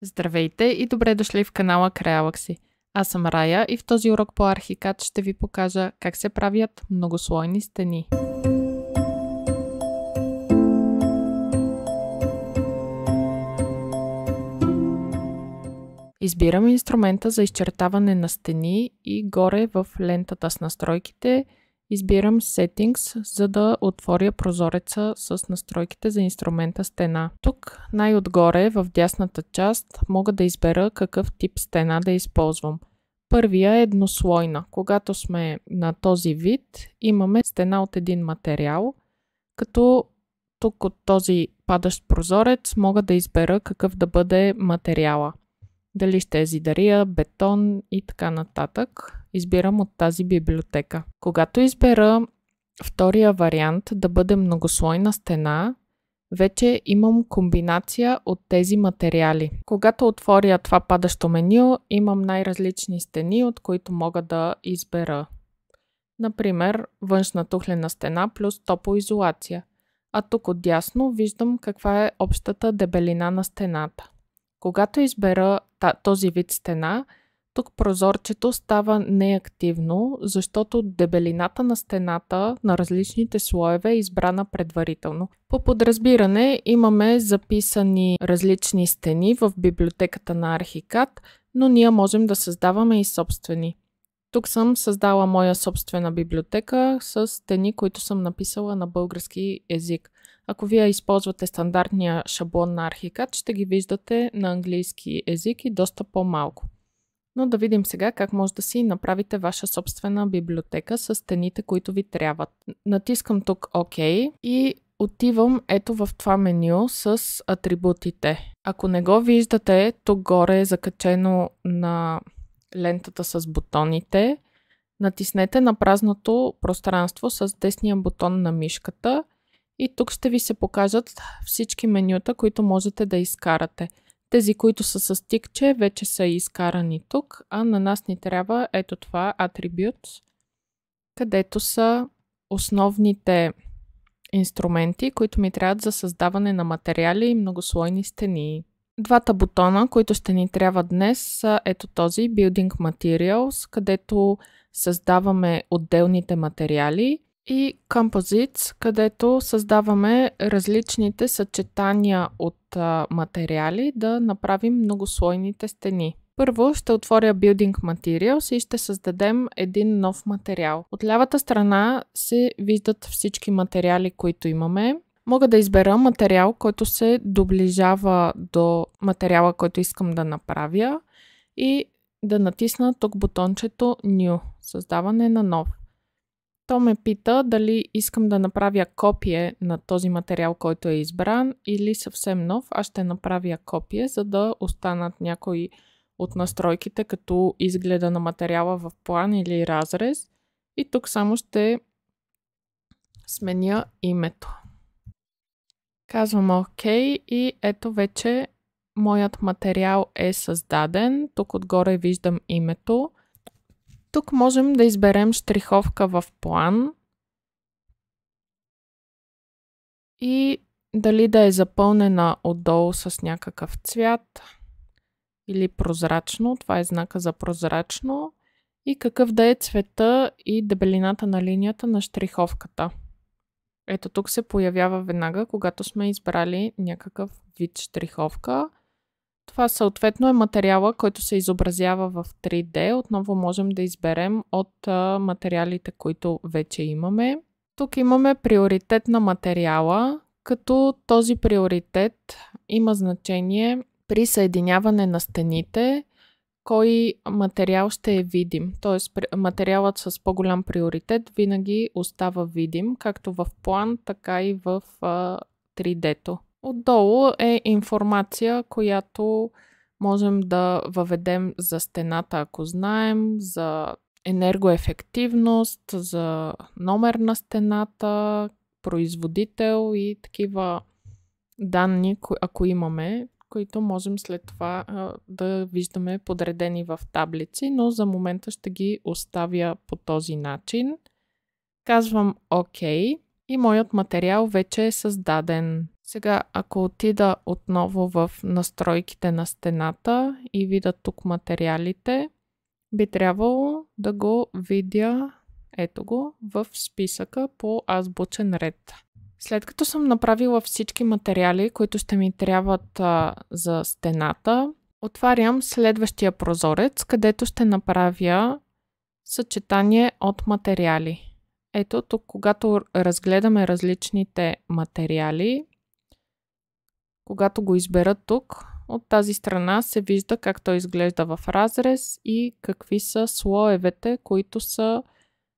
Здравейте и добре дошли в канала Crealaxy. Аз съм Рая и в този урок по Archicad ще ви покажа как се правят многослойни стени. Избирам инструмента за изчертаване на стени и горе в лентата с настройките избирам Settings, за да отворя прозореца с настройките за инструмента стена. Тук най-отгоре в дясната част мога да избера какъв тип стена да използвам. Първия е еднослойна. Когато сме на този вид, имаме стена от един материал, като тук от този падащ прозорец мога да избера какъв да бъде материала. Дали ще е зидария, бетон и така нататък. Избирам от тази библиотека. Когато избера втория вариант да бъде многослойна стена, вече имам комбинация от тези материали. Когато отворя това падащо меню, имам най-различни стени, от които мога да избера. Например, външна тухлена стена плюс топлоизолация. А тук отдясно виждам каква е общата дебелина на стената. Когато избера този вид стена, тук прозорчето става неактивно, защото дебелината на стената на различните слоеве е избрана предварително. По подразбиране имаме записани различни стени в библиотеката на Archicad, но ние можем да създаваме и собствени. Тук съм създала моя собствена библиотека с стени, които съм написала на български език. Ако вие използвате стандартния шаблон на Archicad, ще ги виждате на английски език и доста по-малко. Но да видим сега как може да си направите ваша собствена библиотека с стените, които ви трябват. Натискам тук ОК и отивам ето в това меню с атрибутите. Ако не го виждате, тук горе е закачено на лентата с бутоните. Натиснете на празното пространство с десния бутон на мишката и тук ще ви се покажат всички менюта, които можете да изкарате. Тези, които са с тикче, вече са изкарани тук, а на нас ни трябва ето това Attributes, където са основните инструменти, които ми трябват за създаване на материали и многослойни стени. Двата бутона, които ще ни трябва днес, са ето този Building Materials, където създаваме отделните материали, и Composites, където създаваме различните съчетания от материали да направим многослойните стени. Първо ще отворя Building Materials и ще създадем един нов материал. От лявата страна се виждат всички материали, които имаме. Мога да избера материал, който се доближава до материала, който искам да направя и да натисна тук бутончето New, създаване на нов. То ме пита дали искам да направя копие на този материал, който е избран или съвсем нов. Аз ще направя копие, за да останат някои от настройките, като изгледа на материала в план или разрез. И тук само ще сменя името. Казвам ОК и ето вече моят материал е създаден. Тук отгоре виждам името. Тук можем да изберем щриховка в план и дали да е запълнена отдолу с някакъв цвят или прозрачно. Това е знака за прозрачно. И какъв да е цвета и дебелината на линията на щриховката. Ето тук се появява веднага, когато сме избрали някакъв вид щриховка. Това съответно е материала, който се изобразява в 3D. Отново можем да изберем от материалите, които вече имаме. Тук имаме приоритет на материала, като този приоритет има значение при съединяване на стените, кой материал ще е видим. Т.е. материалът с по-голям приоритет винаги остава видим, както в план, така и в 3D-то. Отдолу е информация, която можем да въведем за стената, ако знаем, за енергоефективност, за номер на стената, производител и такива данни, ако имаме, които можем след това да виждаме подредени в таблици, но за момента ще ги оставя по този начин. Казвам ОК и моят материал вече е създаден. Сега, ако отида отново в настройките на стената и видя тук материалите, би трябвало да го видя, ето го, в списъка по азбучен ред. След като съм направила всички материали, които ще ми трябват за стената, отварям следващия прозорец, където ще направя съчетание от материали. Ето тук, когато разгледаме различните материали, когато го избера тук, от тази страна се вижда как той изглежда в разрез и какви са слоевете, които са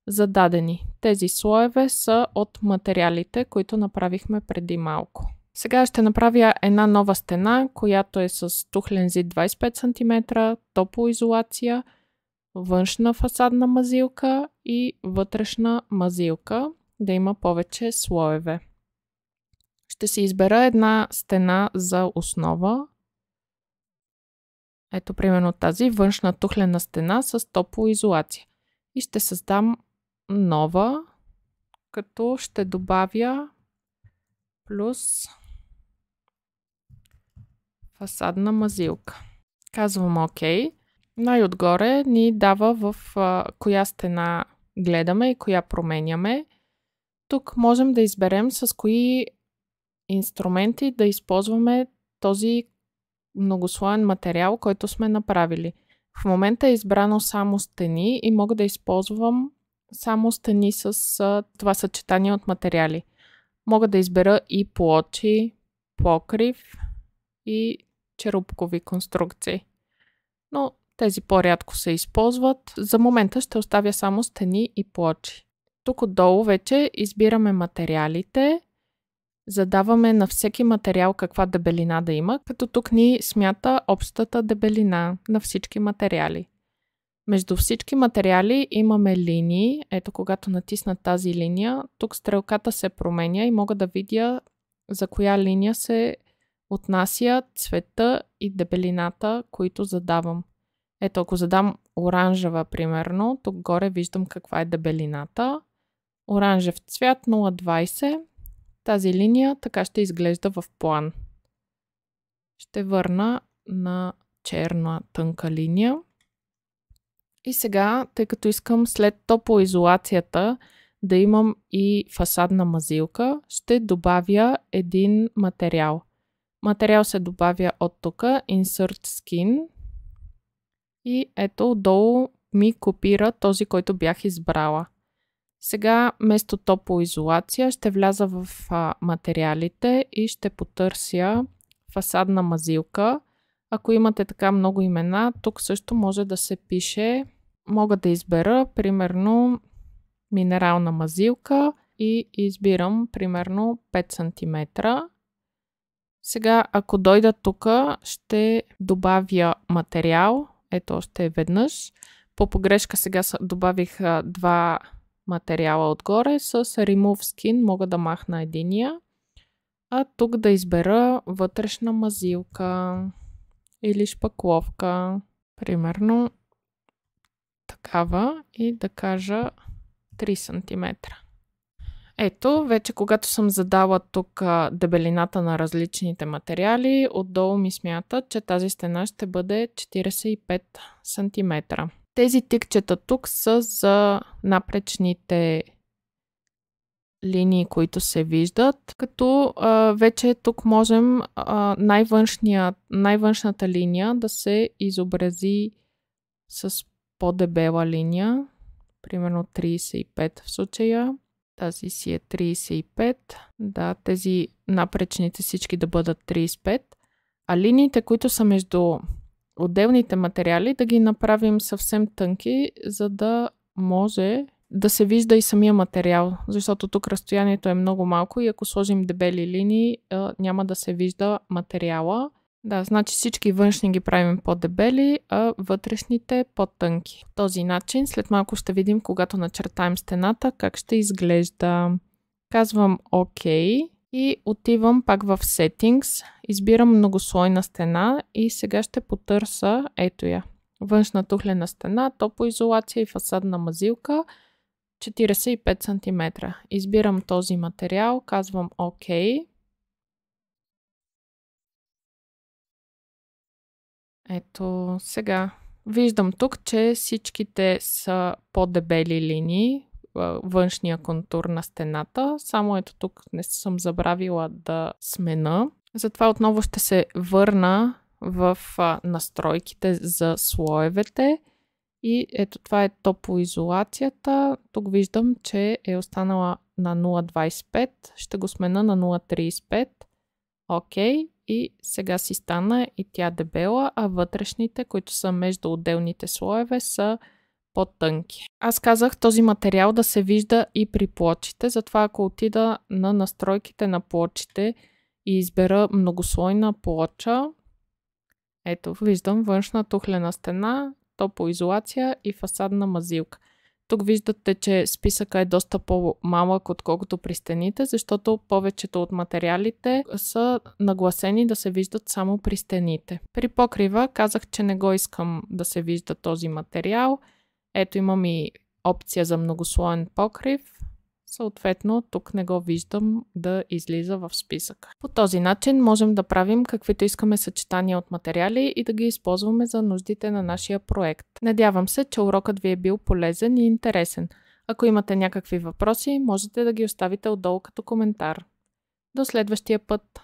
зададени. Тези слоеве са от материалите, които направихме преди малко. Сега ще направя една нова стена, която е с тухлен зид 25 см, топлоизолация, външна фасадна мазилка и вътрешна мазилка, да има повече слоеве. Ще си избера една стена за основа. Ето примерно тази външна тухлена стена с топлоизолация. И ще създам нова, като ще добавя плюс фасадна мазилка. Казвам ОК. Най-отгоре ни дава в коя стена гледаме и коя променяме. Тук можем да изберем с кои инструменти да използваме този многослоен материал, който сме направили. В момента е избрано само стени и мога да използвам само стени с това съчетание от материали. Мога да избера и плочи, покрив и черупкови конструкции. Но тези по-рядко се използват. За момента ще оставя само стени и плочи. Тук отдолу вече избираме материалите. Задаваме на всеки материал каква дебелина да има, като тук ни смята общата дебелина на всички материали. Между всички материали имаме линии. Ето, когато натисна тази линия, тук стрелката се променя и мога да видя за коя линия се отнася цвета и дебелината, които задавам. Ето, ако задам оранжева, примерно, тук горе виждам каква е дебелината. Оранжев цвят 0,20. Тази линия така ще изглежда в план. Ще върна на черна тънка линия. И сега, тъй като искам след топлоизолацията да имам и фасадна мазилка, ще добавя един материал. Материал се добавя от тук, Insert Skin. И ето отдолу ми копира този, който бях избрала. Сега вместо топлоизолация ще вляза в материалите и ще потърся фасадна мазилка. Ако имате така много имена, тук също може да се пише. Мога да избера примерно минерална мазилка и избирам примерно 5 см. Сега ако дойда тук, ще добавя материал. Ето още веднъж. По погрешка сега добавих два материала отгоре. С Remove Skin мога да махна единия. А тук да избера вътрешна мазилка или шпакловка. Примерно такава и да кажа 3 см. Ето, вече когато съм задала тук дебелината на различните материали, отдолу ми смята, че тази стена ще бъде 45 см. Тези тикчета тук са за напречните линии, които се виждат, като вече тук можем най-външната линия да се изобрази с по-дебела линия, примерно 35 в случая. Тази си е 35. Да, тези напречните всички да бъдат 35. А линиите, които са между отделните материали, да ги направим съвсем тънки, за да може да се вижда и самия материал. Защото тук разстоянието е много малко и ако сложим дебели линии, няма да се вижда материала. Да, значи всички външни ги правим по-дебели, а вътрешните по-тънки. В този начин след малко ще видим, когато начертаем стената, как ще изглежда. Казвам ОК и отивам пак в Settings, избирам многослойна стена и сега ще потърся, ето я, външна тухлена стена, топлоизолация и фасадна мазилка, 45 см. Избирам този материал, казвам ОК. Ето сега. Виждам тук, че всичките са по-дебели линии, външния контур на стената. Само ето тук не съм забравила да смена. Затова отново ще се върна в настройките за слоевете. И ето това е топлоизолацията. Тук виждам, че е останала на 0.25. Ще го смена на 0.35. Окей. И сега си стана и тя дебела, а вътрешните, които са между отделните слоеве, са по-тънки. Аз казах този материал да се вижда и при плочите, затова ако отида на настройките на плочите и избера многослойна плоча, ето виждам външна тухлена стена, топлоизолация и фасадна мазилка. Тук виждате, че списъка е доста по-малък, отколкото при стените, защото повечето от материалите са нагласени да се виждат само при стените. При покрива казах, че не го искам да се вижда този материал. Ето имам и опция за многослоен покрив. Съответно, тук не го виждам да излиза в списъка. По този начин можем да правим каквито искаме съчетания от материали и да ги използваме за нуждите на нашия проект. Надявам се, че урокът ви е бил полезен и интересен. Ако имате някакви въпроси, можете да ги оставите отдолу като коментар. До следващия път!